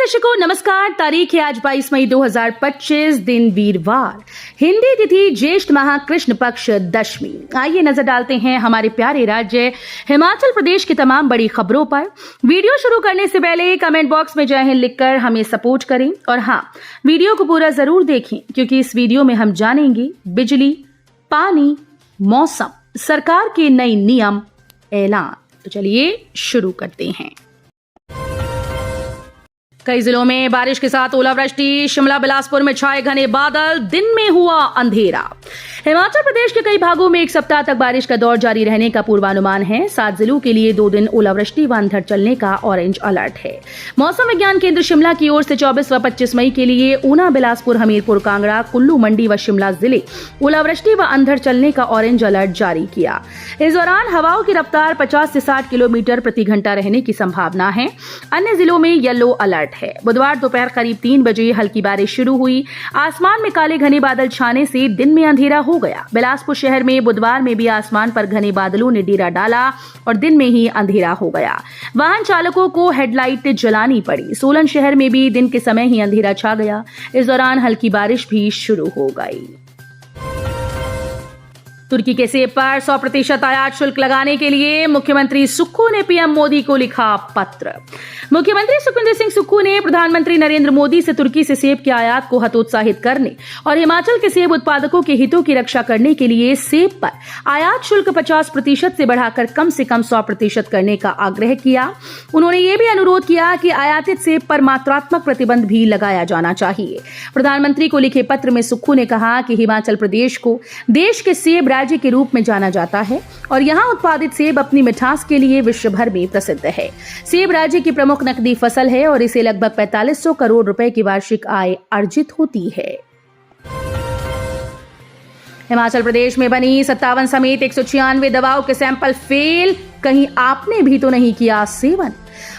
दर्शकों नमस्कार। तारीख है आज 22 मई 2025, दिन वीरवार, हिंदी तिथि ज्येष्ठ माह कृष्ण पक्ष दशमी। आइए नजर डालते हैं हमारे प्यारे राज्य हिमाचल प्रदेश की तमाम बड़ी खबरों पर। वीडियो शुरू करने से पहले कमेंट बॉक्स में जय हिंद लिखकर हमें सपोर्ट करें और हाँ, वीडियो को पूरा जरूर देखें क्योंकि इस वीडियो में हम जानेंगे बिजली, पानी, मौसम, सरकार के नए नियम, ऐलान। तो चलिए शुरू करते हैं। कई जिलों में बारिश के साथ ओलावृष्टि, शिमला बिलासपुर में छाए घने बादल, दिन में हुआ अंधेरा। हिमाचल प्रदेश के कई भागों में एक सप्ताह तक बारिश का दौर जारी रहने का पूर्वानुमान है। 7 जिलों के लिए 2 दिन ओलावृष्टि व अंधड़ चलने का ऑरेंज अलर्ट है। मौसम विज्ञान केंद्र शिमला की ओर से 24 व 25 मई के लिए ऊना, बिलासपुर, हमीरपुर, कांगड़ा, कुल्लू, मंडी व शिमला जिले ओलावृष्टि व अंधड़ चलने का ऑरेंज अलर्ट जारी किया। इस दौरान हवाओं की रफ्तार 50 से 60 किलोमीटर प्रति घंटा रहने की संभावना है। अन्य जिलों में येलो अलर्ट है। बुधवार दोपहर करीब 3 बजे हल्की बारिश शुरू हुई। आसमान में काले घने बादल छाने से दिन में अंधेरा हो गया। बिलासपुर शहर में बुधवार में भी आसमान पर घने बादलों ने डेरा डाला और दिन में ही अंधेरा हो गया। वाहन चालकों को हेडलाइट जलानी पड़ी। सोलन शहर में भी दिन के समय ही अंधेरा छा गया। इस दौरान हल्की बारिश भी शुरू हो गई। तुर्की के सेब पर 100% आयात शुल्क लगाने के लिए मुख्यमंत्री सुक्खू ने पीएम मोदी को लिखा पत्र। मुख्यमंत्री सुखविंदर सिंह सुक्खू ने प्रधानमंत्री नरेंद्र मोदी से तुर्की से सेब के आयात को हतोत्साहित करने और हिमाचल के सेब उत्पादकों के हितों की रक्षा करने के लिए सेब पर आयात शुल्क 50% से बढ़ाकर कम से कम 100% करने का आग्रह किया। उन्होंने ये भी अनुरोध किया कि आयातित सेब पर मात्रात्मक प्रतिबंध भी लगाया जाना चाहिए। प्रधानमंत्री को लिखे पत्र में सुक्खू ने कहा कि हिमाचल प्रदेश को देश के सेब राज्य के रूप में जाना जाता है और यहाँ उत्पादित सेब अपनी मिठास के लिए विश्व भर में प्रसिद्ध है। सेब राज्य की प्रमुख नकदी फसल है और इसे लगभग 4500 करोड़ रुपए की वार्षिक आय अर्जित होती है। हिमाचल प्रदेश में बनी 57 समेत 196 दवाओं के सैंपल फेल। कहीं आपने भी तो नहीं किया सेवन।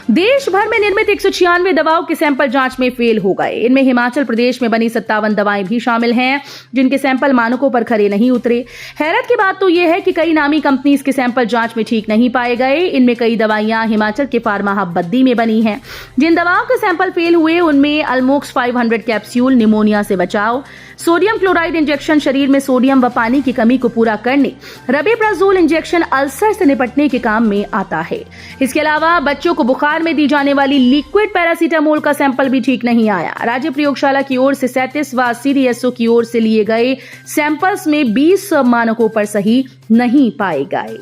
देश भर में निर्मित 196 दवाओं के सैंपल जांच में फेल हो गए। इनमें हिमाचल प्रदेश में बनी 57 दवाएं भी शामिल हैं जिनके सैंपल मानकों पर खरे नहीं उतरे। हैरत की बात तो यह है कि कई नामी कंपनीज के सैंपल जांच में ठीक नहीं पाए गए। इनमें कई दवाइयां हिमाचल के फार्मा हब बद्दी में बनी हैं। जिन दवाओं के सैंपल फेल हुए उनमें अल्मोक्स 500 कैप्सूल निमोनिया से बचाव, सोडियम क्लोराइड इंजेक्शन शरीर में सोडियम व पानी की कमी को पूरा करने, रबेप्राजोल इंजेक्शन अल्सर से निपटने के काम में आता है। इसके अलावा बच्चों को बुखार में दी जाने वाली लिक्विड पैरासीटामोल का सैंपल भी ठीक नहीं आया। राज्य प्रयोगशाला की ओर से 37 व सीडीएसओ की ओर से लिए गए सैंपल्स में 20 मानकों पर सही नहीं पाए गए।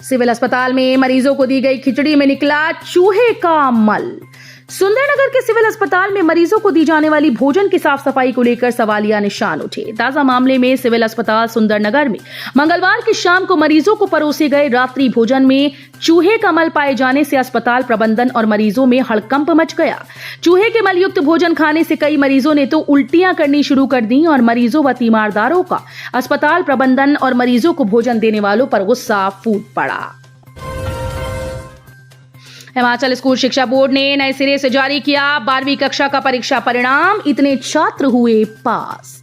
सिविल अस्पताल में मरीजों को दी गई खिचड़ी में निकला चूहे का मल। सुंदरनगर के सिविल अस्पताल में मरीजों को दी जाने वाली भोजन की साफ सफाई को लेकर सवालिया निशान उठे। ताजा मामले में सिविल अस्पताल सुंदरनगर में मंगलवार की शाम को मरीजों को परोसे गए रात्रि भोजन में चूहे का मल पाए जाने से अस्पताल प्रबंधन और मरीजों में हड़कंप मच गया। चूहे के मल युक्त भोजन खाने से कई मरीजों ने तो उल्टियां करनी शुरू कर दी और मरीजों व तीमारदारों का अस्पताल प्रबंधन और मरीजों को भोजन देने वालों पर गुस्सा फूट पड़ा। हिमाचल स्कूल शिक्षा बोर्ड ने नए सिरे से जारी किया 12वीं कक्षा का परीक्षा परिणाम। इतने छात्र हुए पास।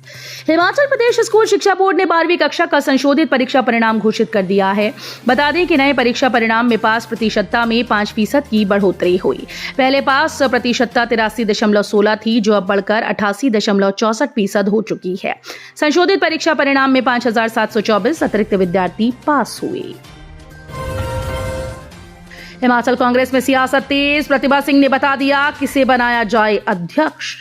हिमाचल प्रदेश स्कूल शिक्षा बोर्ड ने 12वीं कक्षा का संशोधित परीक्षा परिणाम घोषित कर दिया है। बता दें कि नए परीक्षा परिणाम में पास प्रतिशतता में 5% की बढ़ोतरी हुई। पहले पास प्रतिशतता 83.16 थी जो अब बढ़कर 88.64% हो चुकी है। संशोधित परीक्षा परिणाम में 5724 अतिरिक्त विद्यार्थी पास हुए। हिमाचल कांग्रेस में सियासत तेज। प्रतिभा सिंह ने बता दिया किसे बनाया जाए अध्यक्ष।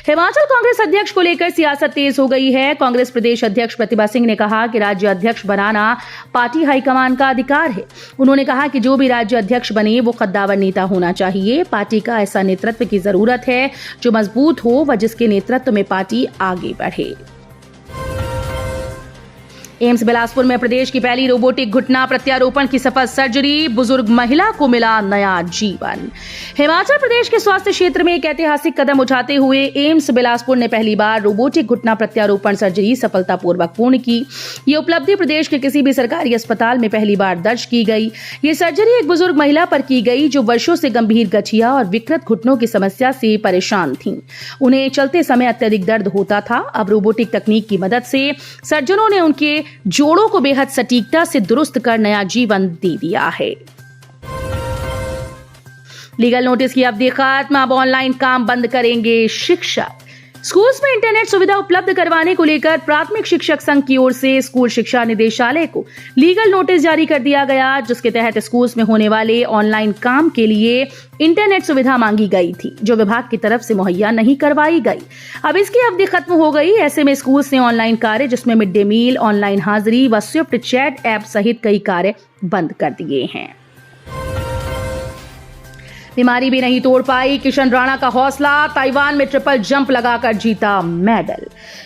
हिमाचल कांग्रेस अध्यक्ष को लेकर सियासत तेज हो गई है। कांग्रेस प्रदेश अध्यक्ष प्रतिभा सिंह ने कहा कि राज्य अध्यक्ष बनाना पार्टी हाईकमान का अधिकार है। उन्होंने कहा कि जो भी राज्य अध्यक्ष बने वो कद्दावर नेता होना चाहिए। पार्टी का ऐसा नेतृत्व की जरूरत है जो मजबूत हो व जिसके नेतृत्व में पार्टी आगे बढ़े। एम्स बिलासपुर में प्रदेश की पहली रोबोटिक घुटना प्रत्यारोपण की सफल सर्जरी। बुजुर्ग महिला को मिला नया जीवन। हिमाचल प्रदेश के स्वास्थ्य क्षेत्र में एक ऐतिहासिक कदम उठाते हुए एम्स बिलासपुर ने पहली बार रोबोटिक घुटना प्रत्यारोपण सर्जरी सफलतापूर्वक पूर्ण की। ये उपलब्धि प्रदेश के किसी भी सरकारी अस्पताल में पहली बार दर्ज की गई। ये सर्जरी एक बुजुर्ग महिला पर की गई जो वर्षों से गंभीर गठिया और विकृत घुटनों की समस्या से परेशान थीं। उन्हें चलते समय अत्यधिक दर्द होता था। अब रोबोटिक तकनीक की मदद से सर्जनों ने उनके जोड़ों को बेहद सटीकता से दुरुस्त कर नया जीवन दे दिया है। लीगल नोटिस की अवधि खत्म, अब ऑनलाइन काम बंद करेंगे शिक्षक। स्कूल्स में इंटरनेट सुविधा उपलब्ध करवाने को लेकर प्राथमिक शिक्षक संघ की ओर से स्कूल शिक्षा निदेशालय को लीगल नोटिस जारी कर दिया गया, जिसके तहत स्कूल्स में होने वाले ऑनलाइन काम के लिए इंटरनेट सुविधा मांगी गई थी, जो विभाग की तरफ से मुहैया नहीं करवाई गई। अब इसकी अवधि खत्म हो गई। ऐसे में स्कूल्स ने ऑनलाइन कार्य, जिसमें मिड डे मील, ऑनलाइन हाजिरी व स्विफ्ट चैट ऐप सहित कई कार्य बंद कर दिए हैं। बीमारी भी नहीं तोड़ पाई किशन राणा का हौसला, ताइवान में ट्रिपल जंप लगाकर जीता मेडल।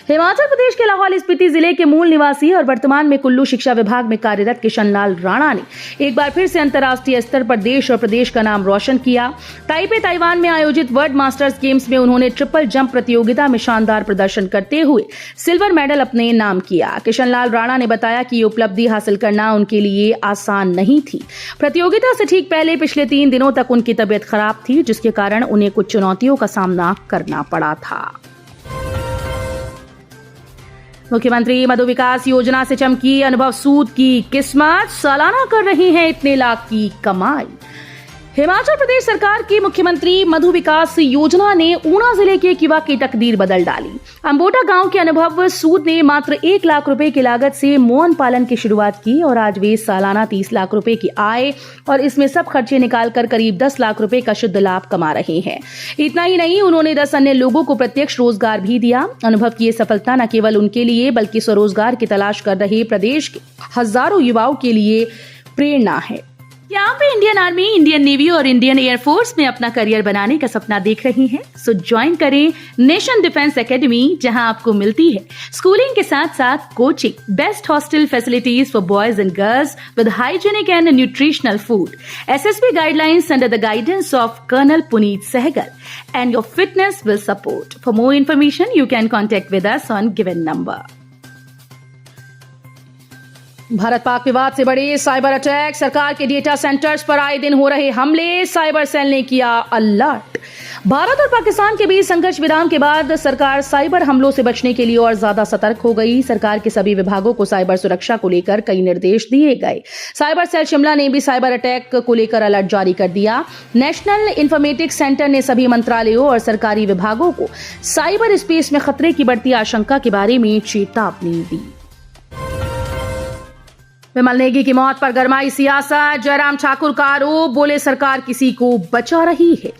हिमाचल प्रदेश के लाहौल स्पीति जिले के मूल निवासी और वर्तमान में कुल्लू शिक्षा विभाग में कार्यरत किशन लाल राणा ने एक बार फिर से अंतर्राष्ट्रीय स्तर पर देश और प्रदेश का नाम रोशन किया। ताइपे ताइवान में आयोजित वर्ल्ड मास्टर्स गेम्स में उन्होंने ट्रिपल जंप प्रतियोगिता में शानदार प्रदर्शन करते हुए सिल्वर मेडल अपने नाम किया। किशन लाल राणा ने बताया कि ये उपलब्धि हासिल करना उनके लिए आसान नहीं थी। प्रतियोगिता से ठीक पहले पिछले 3 दिनों तक उनकी तबीयत खराब थी, जिसके कारण उन्हें कुछ चुनौतियों का सामना करना पड़ा था। मुख्यमंत्री मधु विकास योजना से चमकी अनुभव सूद की किस्मत, सालाना कर रही हैं इतने लाख की कमाई। हिमाचल प्रदेश सरकार की मुख्यमंत्री मधु विकास योजना ने ऊना जिले के एक युवा की तकदीर बदल डाली। अंबोटा गांव के अनुभव सूद ने मात्र 1 लाख रुपए की लागत से मोहन पालन की शुरुआत की और आज वे सालाना 30 लाख रुपए की आय और इसमें सब खर्चे निकालकर करीब 10 लाख रुपए का शुद्ध लाभ कमा रहे हैं। इतना ही नहीं, उन्होंने 10 अन्य लोगों को प्रत्यक्ष रोजगार भी दिया। अनुभव की ये सफलता न केवल उनके लिए बल्कि स्वरोजगार की तलाश कर रहे प्रदेश के हजारों युवाओं के लिए प्रेरणा है। क्या आप भी इंडियन आर्मी, इंडियन नेवी और इंडियन एयरफोर्स में अपना करियर बनाने का सपना देख रही हैं? सो ज्वाइन करें नेशन डिफेंस एकेडमी, जहां आपको मिलती है स्कूलिंग के साथ साथ coaching, best hostel facilities for boys and girls with hygienic and nutritional food, SSB guidelines under the guidance of colonel Puneet Sehgal, and your fitness will support. For more information, you can contact with us on given number. Bharat Pak विवाद से बड़े cyber attack, सरकार के data centres पर आए दिन हो रहे हमले, साइबर सेल ने किया अलर्ट। भारत और पाकिस्तान के बीच संघर्ष विराम के बाद सरकार साइबर हमलों से बचने के लिए और ज्यादा सतर्क हो गई। सरकार के सभी विभागों को साइबर सुरक्षा को लेकर कई निर्देश दिए गए। साइबर सेल शिमला ने भी साइबर अटैक को लेकर अलर्ट जारी कर दिया। नेशनल इंफॉर्मेटिक्स सेंटर ने सभी मंत्रालयों और सरकारी विभागों को साइबर स्पेस में खतरे की बढ़ती आशंका के बारे में चेतावनी दी। विमल नेगी की मौत पर गरमाई सियासत, जयराम ठाकुर का आरोप, बोले सरकार किसी को बचा रही है।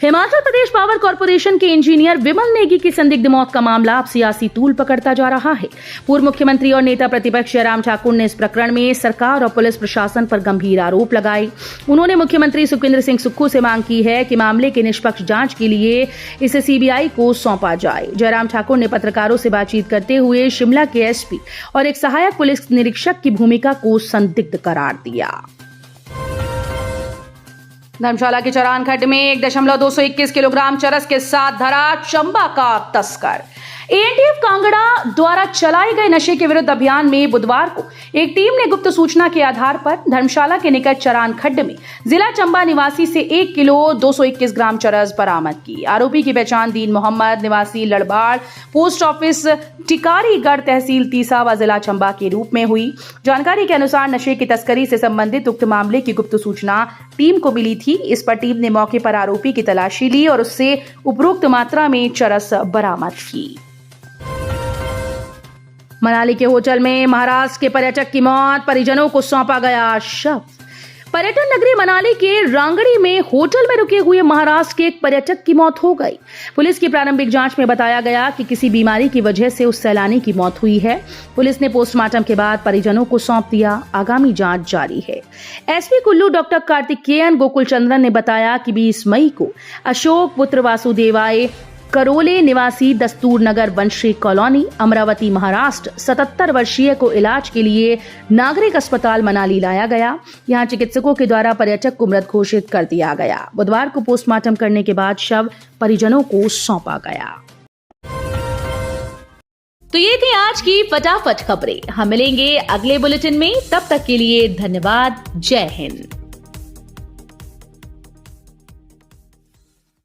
हिमाचल प्रदेश पावर कॉर्पोरेशन के इंजीनियर विमल नेगी की संदिग्ध मौत का मामला अब सियासी तूल पकड़ता जा रहा है। पूर्व मुख्यमंत्री और नेता प्रतिपक्ष जयराम ठाकुर ने इस प्रकरण में सरकार और पुलिस प्रशासन पर गंभीर आरोप लगाए। उन्होंने मुख्यमंत्री सुखविंदर सिंह सुक्खू से मांग की है कि मामले की निष्पक्ष जांच के लिए इसे CBI को सौंपा जाए। जयराम ठाकुर ने पत्रकारों से बातचीत करते हुए शिमला के SP और एक सहायक पुलिस निरीक्षक की भूमिका को संदिग्ध करार दिया। धर्मशाला के चरान खड्ड में 1.221 किलोग्राम चरस के साथ धरा चंबा का तस्कर। ANTF कांगड़ा द्वारा चलाए गए नशे के विरुद्ध अभियान में बुधवार को एक टीम ने गुप्त सूचना के आधार पर धर्मशाला के निकट चरान खड्ड में जिला चंबा निवासी से 1 किलो 221 ग्राम चरस बरामद की। आरोपी की पहचान दीन मोहम्मद निवासी लड़बाड़, पोस्ट ऑफिस टिकारीगढ़, तहसील तीसा व जिला चंबा के रूप में हुई। जानकारी के अनुसार नशे की तस्करी से संबंधित उक्त मामले की गुप्त सूचना टीम को मिली थी। इस पर टीम ने मौके पर आरोपी की तलाशी ली और उससे उपरोक्त मात्रा में चरस बरामद की। मनाली के होटल में महाराष्ट्र के पर्यटक की मौत, परिजनों को सौंपा गया शव। पर्यटन नगरी मनाली के रांगड़ी में होटल में रुके हुए महाराष्ट्र के एक पर्यटक की मौत हो गई। पुलिस की प्रारंभिक जांच में बताया गया कि किसी बीमारी की वजह से उस सैलानी की मौत हुई है। पुलिस ने पोस्टमार्टम के बाद परिजनों को सौंप दिया। आगामी जांच जारी है। SP कुल्लू डॉक्टर कार्तिकेयन गोकुल चंद्रन ने बताया कि 20 मई को अशोक पुत्र वासुदेवाय करोले निवासी दस्तूर नगर वंशी कॉलोनी अमरावती महाराष्ट्र 77 वर्षीय को इलाज के लिए नागरिक अस्पताल मनाली लाया गया। यहां चिकित्सकों के द्वारा पर्यटक को मृत घोषित कर दिया गया। बुधवार को पोस्टमार्टम करने के बाद शव परिजनों को सौंपा गया। तो ये थी आज की फटाफट खबरें। हम मिलेंगे अगले बुलेटिन में, तब तक के लिए धन्यवाद। जय हिंद।